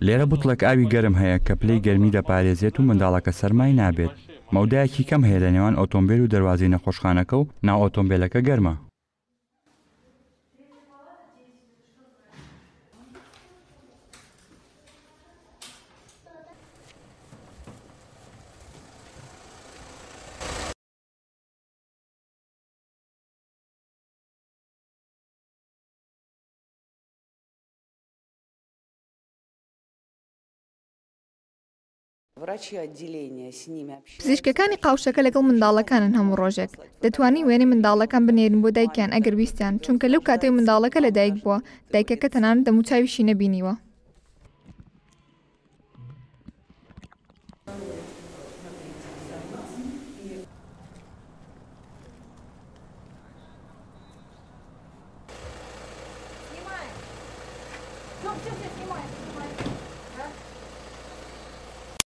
لێرە بوتڵێک ئاوی گەرم هەیە کە پلەی گەرمی دەپارێزێت و منداڵەکە سەرمای نابێت. مەودایەکی کەم هەیە لە نێوان ئۆتۆمبیل و دەواازەی نەخۆشخانەکە و ناو ئۆتۆمبیلەکە گەرمە. پزیشکەکانی قاوشەکە لەگەڵ منداڵەکانن هەموو ڕۆژێک دەتوانی وێنەی منداڵەکان بنێرن بۆ دایکیان ئەگەر ویستیان، چونکە لەو کاتەی منداڵەکە لە دایک بووە دایکەکە تەنانەت دەموچاویشی نەبینیوە.